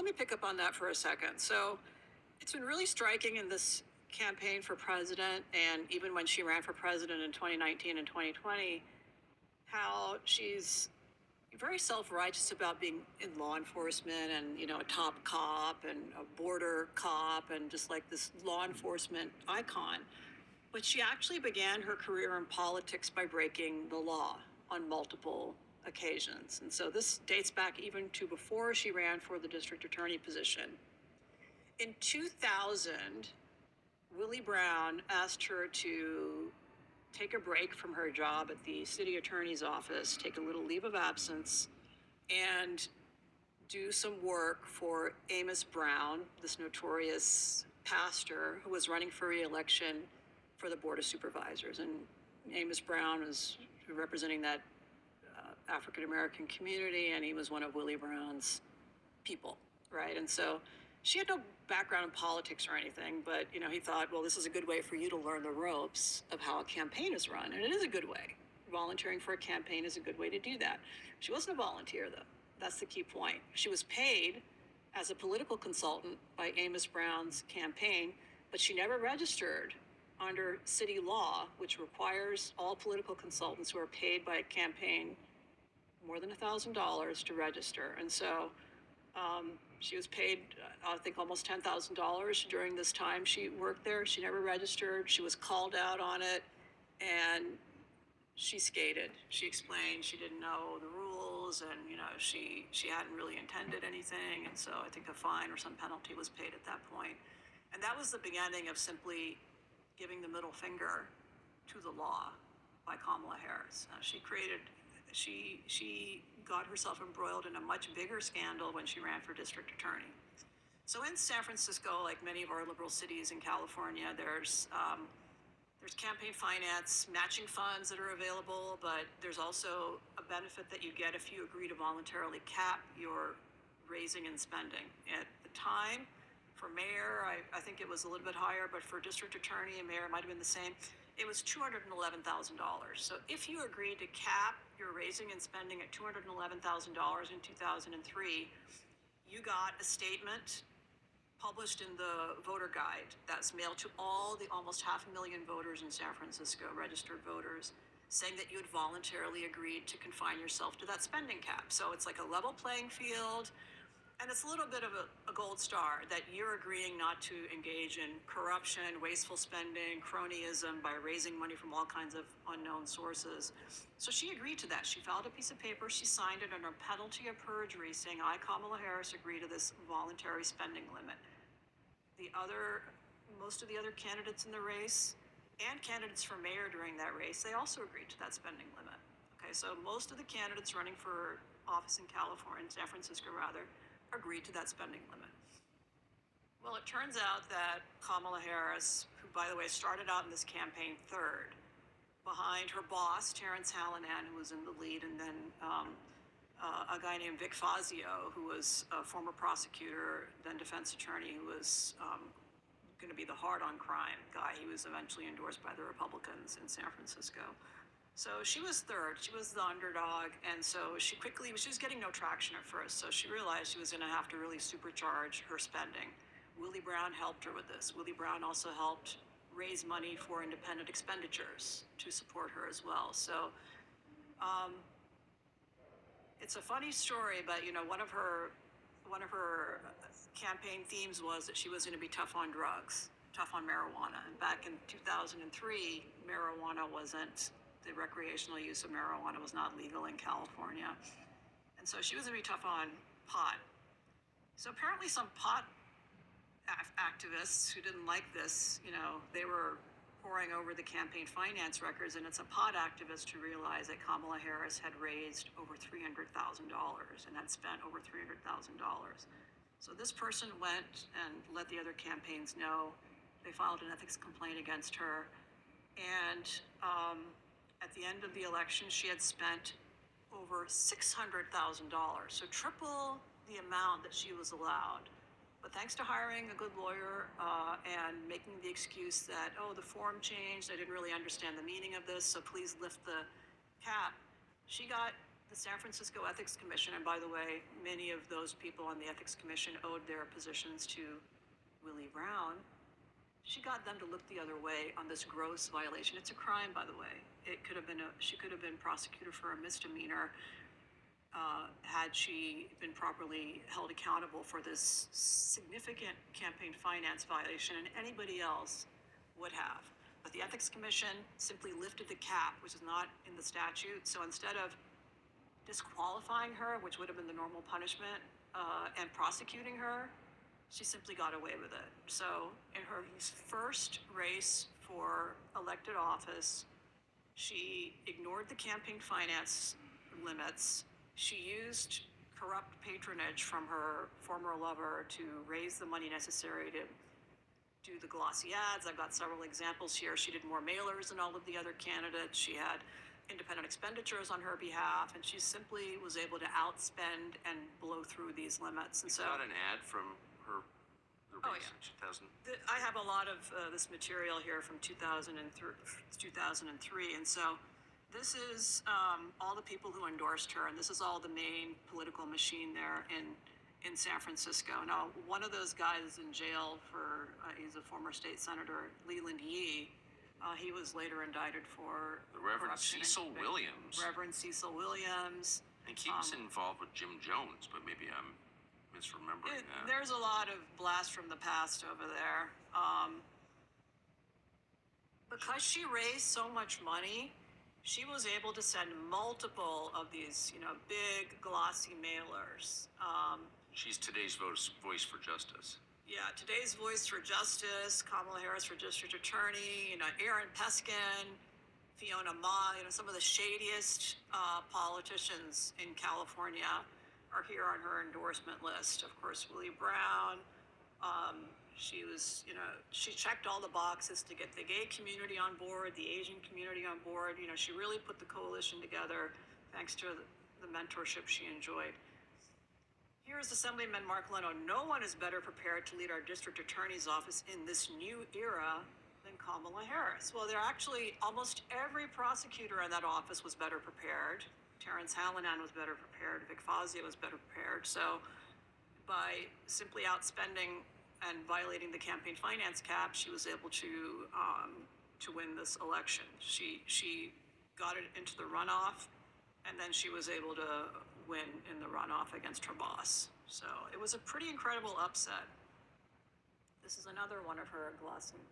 let me pick up on that for a second. So it's been really striking in this campaign for president, and even when she ran for president in 2019 and 2020, how she's very self-righteous about being in law enforcement and, a top cop and a border cop and just like this law enforcement icon. But she actually began her career in politics by breaking the law on multiple occasions. And so this dates back even to before she ran for the district attorney position. In 2000, Willie Brown asked her to take a break from her job at the city attorney's office, take a little leave of absence, and do some work for Amos Brown, this notorious pastor who was running for re-election for the Board of Supervisors. And Amos Brown was representing that African-American community, and he was one of Willie Brown's people, right? And so she had no background in politics or anything, but he thought, well, this is a good way for you to learn the ropes of how a campaign is run, and it is a good way. Volunteering for a campaign is a good way to do that. She wasn't a volunteer, though. That's the key point. She was paid as a political consultant by Amos Brown's campaign, but she never registered under city law, which requires all political consultants who are paid by a campaign more than $1,000 to register. And so she was paid, I think, almost $10,000 during this time she worked there. She never registered. She was called out on it, and she skated. She explained she didn't know the rules, and she hadn't really intended anything, and so I think a fine or some penalty was paid at that point. And that was the beginning of simply giving the middle finger to the law by Kamala Harris. She got herself embroiled in a much bigger scandal when she ran for district attorney. So in San Francisco, like many of our liberal cities in California, there's campaign finance, matching funds that are available, but there's also a benefit that you get if you agree to voluntarily cap your raising and spending. At the time, for mayor, I think it was a little bit higher, but for district attorney and mayor, it might have been the same. It was $211,000. So if you agreed to cap your raising and spending at $211,000 in 2003, you got a statement published in the voter guide that's mailed to all the almost 500,000 voters in San Francisco, registered voters, saying that you had voluntarily agreed to confine yourself to that spending cap. So it's like a level playing field. And it's a little bit of a gold star that you're agreeing not to engage in corruption, wasteful spending, cronyism by raising money from all kinds of unknown sources. So she agreed to that. She filed a piece of paper. She signed it under penalty of perjury, saying, I, Kamala Harris, agree to this voluntary spending limit. Most of the other candidates in the race and candidates for mayor during that race, they also agreed to that spending limit. Okay, so most of the candidates running for office in California, in San Francisco rather, agreed to that spending limit. Well, it turns out that Kamala Harris, who, by the way, started out in this campaign third, behind her boss, Terrence Hallinan, who was in the lead, and then a guy named Vic Fazio, who was a former prosecutor, then defense attorney, who was going to be the hard-on crime guy. He was eventually endorsed by the Republicans in San Francisco. So she was third, she was the underdog, and so she was getting no traction at first, so she realized she was gonna have to really supercharge her spending. Willie Brown helped her with this. Willie Brown also helped raise money for independent expenditures to support her as well. So it's a funny story, but one of her campaign themes was that she was gonna be tough on drugs, tough on marijuana. And back in 2003, the recreational use of marijuana was not legal in California. And so she was gonna be tough on pot. So apparently some pot activists who didn't like this, they were poring over the campaign finance records, and it's a pot activist who realized that Kamala Harris had raised over $300,000 and had spent over $300,000. So this person went and let the other campaigns know. They filed an ethics complaint against her. And at the end of the election, she had spent over $600,000, so triple the amount that she was allowed. But thanks to hiring a good lawyer and making the excuse that, the form changed, I didn't really understand the meaning of this, so please lift the cap, she got the San Francisco Ethics Commission, and by the way, many of those people on the Ethics Commission owed their positions to Willie Brown. She got them to look the other way on this gross violation. It's a crime, by the way. She could have been prosecuted for a misdemeanor had she been properly held accountable for this significant campaign finance violation, and anybody else would have. But the Ethics Commission simply lifted the cap, which is not in the statute. So instead of disqualifying her, which would have been the normal punishment, and prosecuting her, she simply got away with it. So in her first race for elected office, she ignored the campaign finance limits. She used corrupt patronage from her former lover to raise the money necessary to do the glossy ads. I've got several examples here. She did more mailers than all of the other candidates. She had independent expenditures on her behalf, and she simply was able to outspend and blow through these limits. And you so, got an ad from her, the race in 2000? I have a lot of this material here from 2003, and so this is all the people who endorsed her, and this is all the main political machine there in San Francisco. Now, one of those guys is in jail for, he's a former state senator, Leland Yee. He was later indicted for the Reverend corruption. Cecil Williams. Reverend Cecil Williams. I think he was involved with Jim Jones, but maybe I'm misremembering that. There's a lot of blast from the past over there. Because she raised so much money, she was able to send multiple of these, big glossy mailers. She's today's voice for justice. Yeah, today's voice for justice, Kamala Harris for district attorney, Aaron Peskin, Fiona Ma, some of the shadiest politicians in California are here on her endorsement list. Of course, Willie Brown. She was, she checked all the boxes to get the gay community on board, the Asian community on board. She really put the coalition together thanks to the mentorship she enjoyed. Here's Assemblyman Mark Leno. No one is better prepared to lead our district attorney's office in this new era than Kamala Harris. Well, almost every prosecutor in that office was better prepared. Terrence Hallinan was better prepared. Vic Fazio was better prepared. So by simply outspending and violating the campaign finance cap, she was able to win this election. She got it into the runoff, and then she was able to win in the runoff against her boss. So it was a pretty incredible upset. This is another one of her glossy